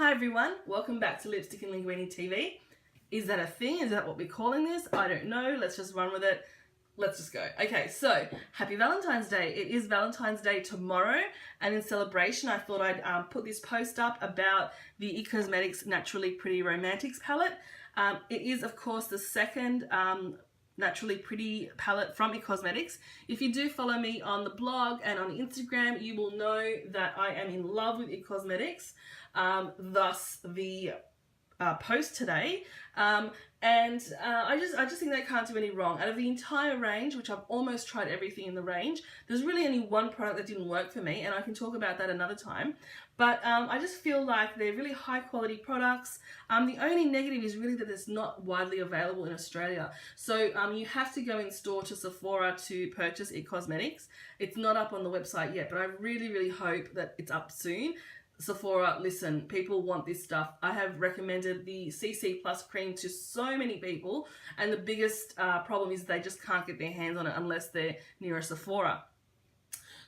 Hi everyone, welcome back to Lipstick and Linguini TV. Is that a thing? Is that what we're calling this? I don't know. Let's just run with it. Let's just go. Okay, so happy Valentine's Day. It is Valentine's Day tomorrow, and in celebration I thought I'd put this post up about the eCosmetics Naturally Pretty Romantics palette. It is of course the second Naturally Pretty palette from eCosmetics. If you do follow me on the blog and on Instagram, you will know that I am in love with eCosmetics. Thus the post today. I just think they can't do any wrong. Out of the entire range, which I've almost tried everything in the range, there's really only one product that didn't work for me, and I can talk about that another time. But I just feel like they're really high quality products. The only negative is really that it's not widely available in Australia. So you have to go in store to Sephora to purchase eCosmetics. It's not up on the website yet, but I really hope that it's up soon. Sephora, listen, people want this stuff. I have recommended the CC Plus cream to so many people, and the biggest problem is they just can't get their hands on it unless they're near a Sephora.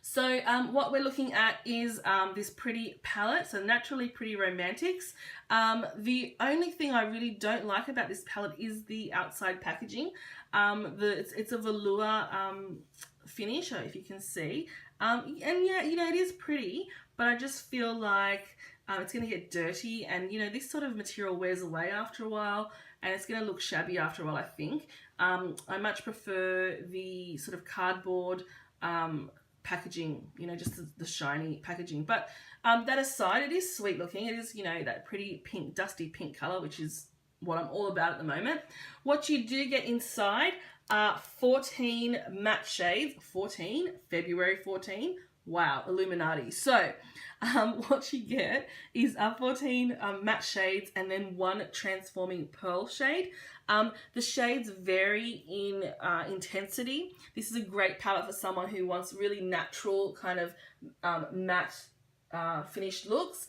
So what we're looking at is this pretty palette, so Naturally Pretty Romantics. The only thing I really don't like about this palette is the outside packaging. It's a velour finish, if you can see. And yeah, you know, it is pretty, but I just feel like it's going to get dirty, and you know, this sort of material wears away after a while, and it's going to look shabby after a while, I think. I much prefer the sort of cardboard packaging, you know, just the shiny packaging. But that aside, it is sweet looking. It is, you know, that pretty pink, dusty pink color, which is what I'm all about at the moment. What you do get inside are 14 matte shades. 14, February 14. Wow, Illuminati. So what you get is 14 matte shades and then one transforming pearl shade. The shades vary in intensity. This is a great palette for someone who wants really natural kind of matte finished looks.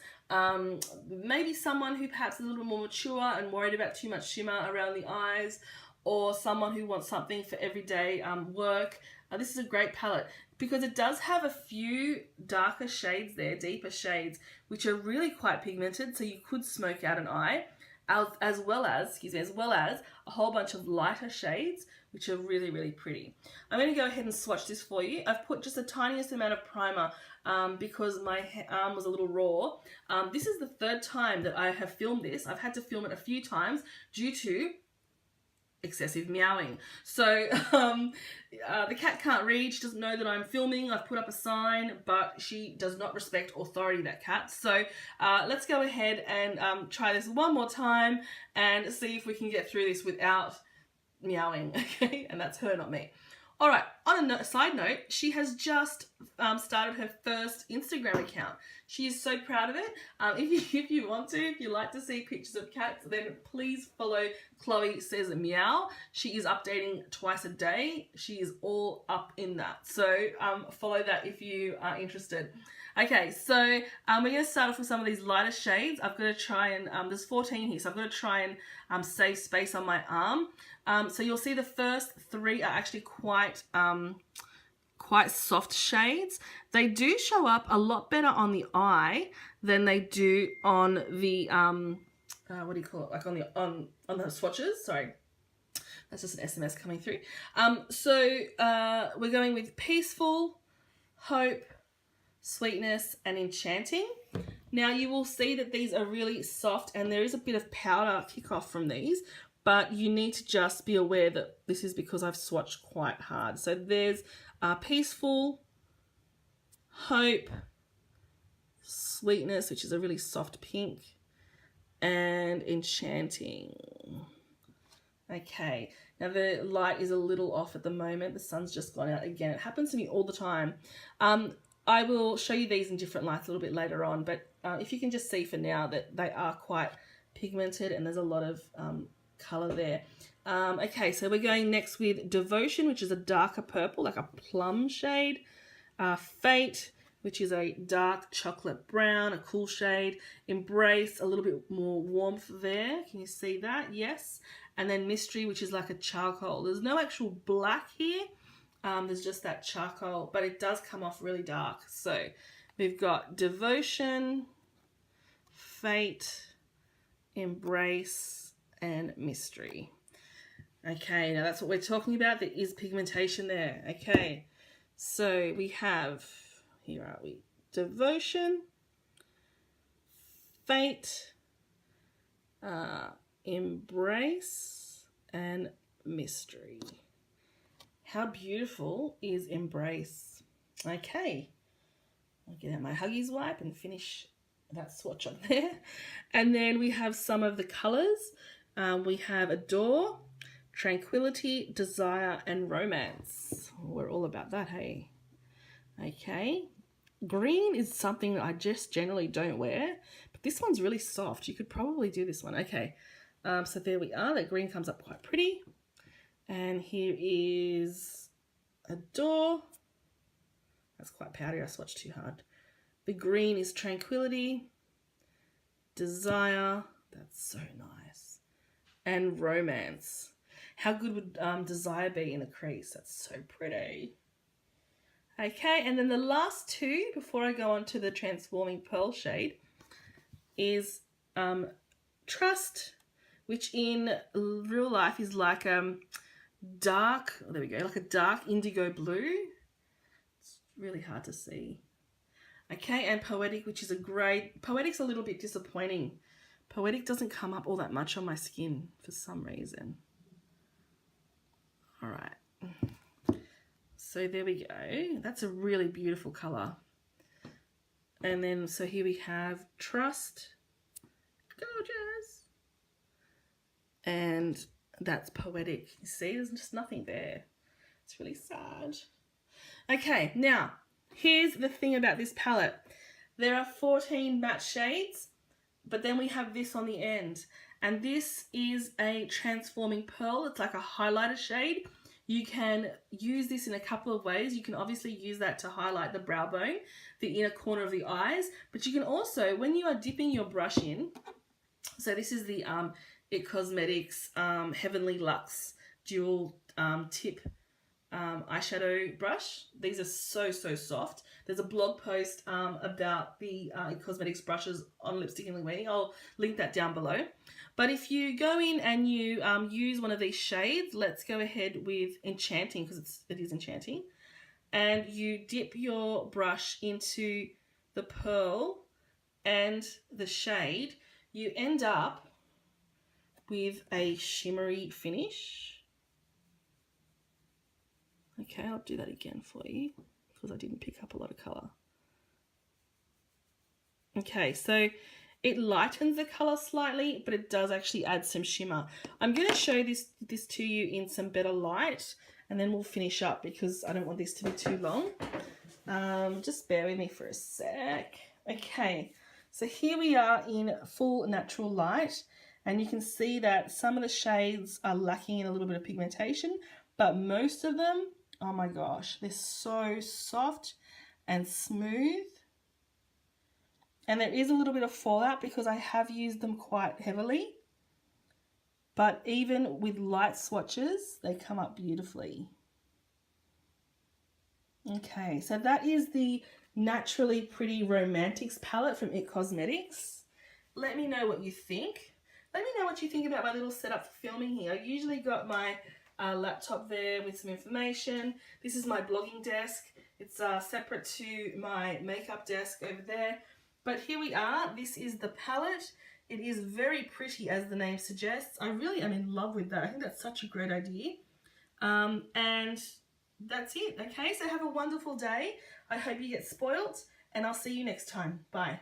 Maybe someone who perhaps is a little more mature and worried about too much shimmer around the eyes, or someone who wants something for everyday work. This is a great palette because it does have a few darker shades there, deeper shades, which are really quite pigmented, so you could smoke out an eye, as well as a whole bunch of lighter shades, which are really pretty. I'm going to go ahead and swatch this for you. I've put just the tiniest amount of primer because my arm was a little raw. This is the third time that I have filmed this. I've had to film it a few times due to excessive meowing. So the cat can't read, she doesn't know that I'm filming. I've put up a sign, but she does not respect authority, that cat. So let's go ahead and try this one more time and see if we can get through this without meowing, okay? And that's her, not me. All right, on a side note, she has just started her first Instagram account. She is so proud of it. If you want to, if you like to see pictures of cats, then please follow Chloe Says Meow. She is updating twice a day. She is all up in that. So follow that if you are interested. Okay, so we're going to start off with some of these lighter shades. I've got to try and, there's 14 here, so I've got to try and save space on my arm. So you'll see the first three are actually quite soft shades. They do show up a lot better on the eye than they do on the, what do you call it? Like on the swatches, sorry. That's just an SMS coming through. So we're going with Peaceful, Hope, Sweetness, and Enchanting. Now you will see that these are really soft and there is a bit of powder kick off from these, but you need to just be aware that this is because I've swatched quite hard. So there's Peaceful, Hope, Sweetness, which is a really soft pink, and Enchanting. Okay, now the light is a little off at the moment. The sun's just gone out again. It happens to me all the time. I will show you these in different lights a little bit later on, but if you can just see for now that they are quite pigmented and there's a lot of colour there. Okay, so we're going next with Devotion, which is a darker purple, like a plum shade. Fate, which is a dark chocolate brown, a cool shade. Embrace, a little bit more warmth there. Can you see that? Yes. And then Mystery, which is like a charcoal. There's no actual black here. There's just that charcoal, but it does come off really dark. So we've got Devotion, Fate, Embrace, and Mystery. Okay, now that's what we're talking about. There is pigmentation there. Okay, so we have, here are we, Devotion, Fate, Embrace, and Mystery. How beautiful is Embrace? Okay, I'll get out my Huggies wipe and finish that swatch on there. And then we have some of the colours. We have Adore, Tranquility, Desire, and Romance. We're all about that, hey? Okay. Green is something that I just generally don't wear, but this one's really soft. You could probably do this one. Okay. So there we are. That green comes up quite pretty. And here is Adore. That's quite powdery. I swatched too hard. The green is Tranquility, Desire. That's so nice. And Romance. How good would Desire be in a crease? That's so pretty. Okay, and then the last two, before I go on to the Transforming Pearl shade, is Trust, which in real life is like dark, oh, there we go, like a dark indigo blue. It's really hard to see. Okay, and Poetic, which is a grey. Poetic's a little bit disappointing. Poetic doesn't come up all that much on my skin for some reason. All right. So there we go. That's a really beautiful colour. And then, so here we have Trust. Gorgeous. And that's Poetic. You see, there's just nothing there. It's really sad. Okay, now, here's the thing about this palette. There are 14 matte shades, but then we have this on the end. And this is a Transforming Pearl. It's like a highlighter shade. You can use this in a couple of ways. You can obviously use that to highlight the brow bone, the inner corner of the eyes. But you can also, when you are dipping your brush in, so this is the IT Cosmetics Heavenly Luxe Dual Tip eyeshadow brush. These are so soft. There's a blog post about the IT Cosmetics brushes on Lipstick and Linguini. I'll link that down below. But if you go in and you use one of these shades, let's go ahead with Enchanting, because it is Enchanting, and you dip your brush into the pearl and the shade, you end up with a shimmery finish. Okay, I'll do that again for you because I didn't pick up a lot of colour. Okay, so it lightens the colour slightly, but it does actually add some shimmer. I'm going to show this to you in some better light, and then we'll finish up because I don't want this to be too long. Just bear with me for a sec. Okay, so here we are in full natural light, and you can see that some of the shades are lacking in a little bit of pigmentation, but most of them, oh my gosh, they're so soft and smooth. And there is a little bit of fallout because I have used them quite heavily. But even with light swatches, they come up beautifully. Okay, so that is the Naturally Pretty Romantics palette from IT Cosmetics. Let me know what you think. Let me know what you think about my little setup for filming here. I usually got my laptop there with some information. This is my blogging desk. It's separate to my makeup desk over there. But here we are. This is the palette. It is very pretty, as the name suggests. I really am in love with that. I think that's such a great idea. And that's it. Okay, so have a wonderful day. I hope you get spoilt, and I'll see you next time. Bye.